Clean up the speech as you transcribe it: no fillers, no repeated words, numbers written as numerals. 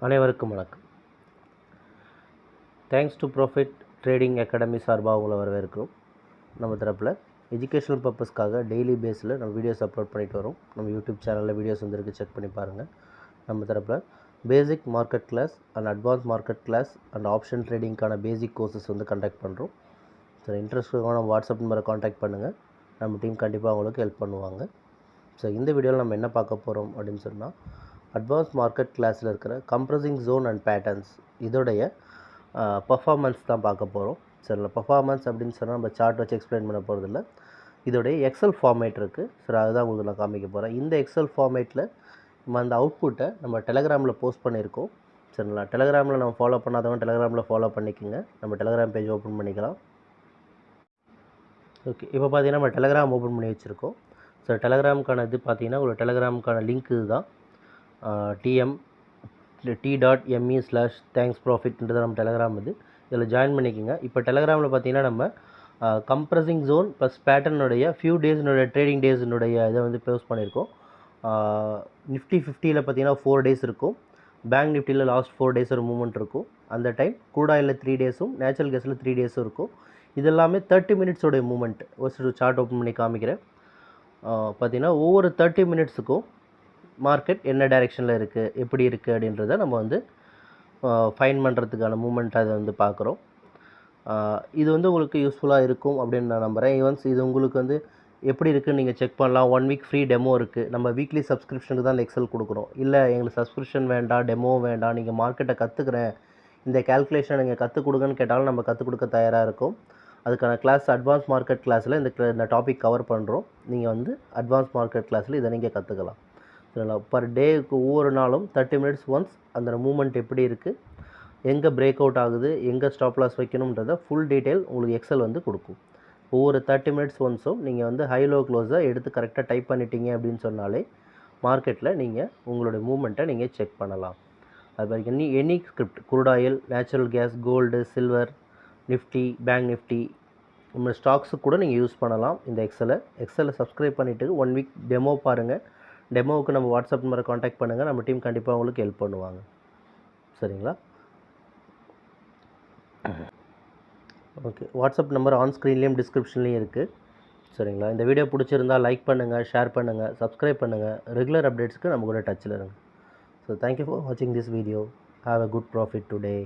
அனைவருக்கும் வணக்கம். Thanks to profit trading academy சார்பாக உங்களை வரவேற்கிறோம். நம்ம தரப்பில் எஜுகேஷனல் பர்பஸ்க்காக டெய்லி பேஸில் நம்ம வீடியோஸ் அப்லோட் பண்ணிட்டு வரோம். நம்ம யூடியூப் சேனலில் வீடியோஸ் வந்துருக்கு, செக் பண்ணி பாருங்கள். நம்ம தரப்பில் basic market class and advance market class and option ட்ரேடிங்க்கான பேசிக் கோர்சஸ் வந்து கண்டக்ட் பண்ணுறோம். ஸோ இன்ட்ரெஸ்ட்டுக்கான வாட்ஸ்அப் நம்பரை காண்டாக்ட் பண்ணுங்கள். நம்ம டீம் கண்டிப்பாக உங்களுக்கு ஹெல்ப் பண்ணுவாங்க. ஸோ இந்த வீடியோவில் நம்ம என்ன பார்க்க போகிறோம் அப்படின்னு சொன்னால், அட்வான்ஸ் மார்க்கெட் கிளாஸில் இருக்கிற கம்ப்ரஸிங் ஜோன் அண்ட் பேட்டர்ன்ஸ் இதோடைய பர்ஃபார்மன்ஸ் தான் பார்க்க போகிறோம். சரிங்களா? பர்ஃபார்மன்ஸ் அப்படின்னு சொன்னால் நம்ம சார்ட் வச்சு எக்ஸ்பிளைன் பண்ண போகிறதில்ல. இதோடைய எக்ஸல் ஃபார்மேட் இருக்குது. சரி, அதுதான் உங்களுக்கு நான் காமிக்க போகிறேன். இந்த எக்ஸல் ஃபார்மேட்டில் நம்ம அந்த அவுட்புட்டை நம்ம டெலகிராமில் போஸ்ட் பண்ணியிருக்கோம். சரிங்களா? டெலகிராமில் நம்ம ஃபாலோ பண்ணாதவங்க டெலகிராமில் ஃபாலோ பண்ணிக்கோங்க. நம்ம டெலகிராம் பேஜ் ஓப்பன் பண்ணிக்கலாம். ஓகே, இப்போ பார்த்தீங்கன்னா நம்ம டெலகிராம் ஓப்பன் பண்ணி வச்சுருக்கோம். ஸோ டெலகிராமுக்கான இது பார்த்தீங்கன்னா உங்களுக்கு டெலகிராமுக்கான லிங்க் இதுதான். t.me/thanksprofit நம்ம டெலகிராம் இது. இதில் ஜாயின் பண்ணிக்கோங்க. இப்போ டெலகிராமில் பார்த்தீங்கன்னா நம்ம கம்ப்ரஸிங் ஜோன் ப்ளஸ் பேட்டர்னுடைய ஃபியூ டேஸ்னுடைய ட்ரேடிங் டேஸ்னுடைய இதை வந்து போஸ்ட் பண்ணியிருக்கோம். நிஃப்டி 50ல் பார்த்தீங்கன்னா 4 டேஸ் இருக்கும். பேங்க் நிஃப்டியில் லாஸ்ட் 4 டேஸ் ஒரு மூவ்மெண்ட் இருக்கும். அந்த டைம் க்ரூடாயில் 3 டேஸும் நேச்சுரல் கேஸில் 3 டேஸும் இருக்கும். இது எல்லாமே 30 மினிட்ஸோடைய மூவ்மெண்ட். ஒரு சார்ட் ஓப்பன் பண்ணி காமிக்கிறேன். பார்த்திங்கன்னா ஒவ்வொரு 30 மினிட்ஸுக்கும் மார்க்கெட் என்ன டைரெக்ஷனில் இருக்குது, எப்படி இருக்குது அப்படின்றத நம்ம வந்து ஃபைன் பண்ணுறதுக்கான மூமெண்ட் அதை வந்து பார்க்குறோம். இது வந்து உங்களுக்கு யூஸ்ஃபுல்லாக இருக்கும் அப்படின்னு நான் நம்புகிறேன். ஈவன்ஸ் இது உங்களுக்கு வந்து எப்படி இருக்குதுன்னு நீங்கள் செக் பண்ணலாம். 1 வீக் ஃப்ரீ டெமோ இருக்குது. நம்ம வீக்லி சப்ஸ்கிரிப்ஷனுக்கு தான் அந்த எக்ஸல் கொடுக்குறோம். இல்லை எங்களுக்கு சப்ஸ்கிரிப்ஷன் வேண்டாம், டெமோ வேண்டாம், நீங்கள் மார்க்கெட்டை கற்றுக்குறேன், இந்த கேல்குலேஷன் நீங்கள் கற்றுக் கொடுங்கன்னு கேட்டாலும் நம்ம கற்றுக் கொடுக்க தயாராக இருக்கும். அதுக்கான கிளாஸ் அட்வான்ஸ் மார்க்கெட் கிளாஸில் இந்த டாபிக் கவர் பண்ணுறோம். நீங்கள் வந்து அட்வான்ஸ் மார்க்கெட் கிளாஸில் இதை நீங்கள் கற்றுக்கலாம். சரிங்களா? பர் டேக்கு ஒவ்வொரு நாளும் 30 மினிட்ஸ் ஒன்ஸ் அந்த மூமெண்ட் எப்படி இருக்குது, எங்கே பிரேக் அவுட் ஆகுது, எங்கே ஸ்டாப் லாஸ் வைக்கணுன்றத ஃபுல் டீட்டெயில் உங்களுக்கு எக்ஸல் வந்து கொடுக்கும். ஒவ்வொரு 30 மினிட்ஸ் ஒன்ஸும் நீங்கள் வந்து ஹை லோ க்ளோஸை எடுத்து கரெக்டாக டைப் பண்ணிட்டீங்க அப்படின்னு சொன்னாலே மார்க்கெட்டில் நீங்கள் உங்களுடைய மூமெண்ட்டை நீங்கள் செக் பண்ணலாம். அது மாதிரி any script, crude oil, natural gas, gold, silver, Nifty, bank Nifty, நம்ம ஸ்டாக்ஸுக்கு கூட நீங்கள் யூஸ் பண்ணலாம். இந்த எக்ஸலை சப்ஸ்கிரைப் பண்ணிவிட்டு 1 வீக் டெமோ பாருங்கள். டெமோவுக்கு நம்ம வாட்ஸ்அப் நம்பரை காண்டாக்ட் பண்ணுங்கள். நம்ம டீம் கண்டிப்பாக உங்களுக்கு ஹெல்ப் பண்ணுவாங்க. சரிங்களா? ஓகே, வாட்ஸ்அப் நம்பர் ஆன் ஸ்க்ரீன்லேயும் டிஸ்கிரிப்ஷன்லேயும் இருக்குது. சரிங்களா? இந்த வீடியோ பிடிச்சிருந்தால் லைக் பண்ணுங்கள், ஷேர் பண்ணுங்கள், சப்ஸ்கிரைப் பண்ணுங்கள். ரெகுலர் அப்டேட்ஸ்க்கு நம்ம கூட டச்சில் இருங்க. ஸோ தேங்க்யூ ஃபார் வாட்சிங் this video. Have a good profit today.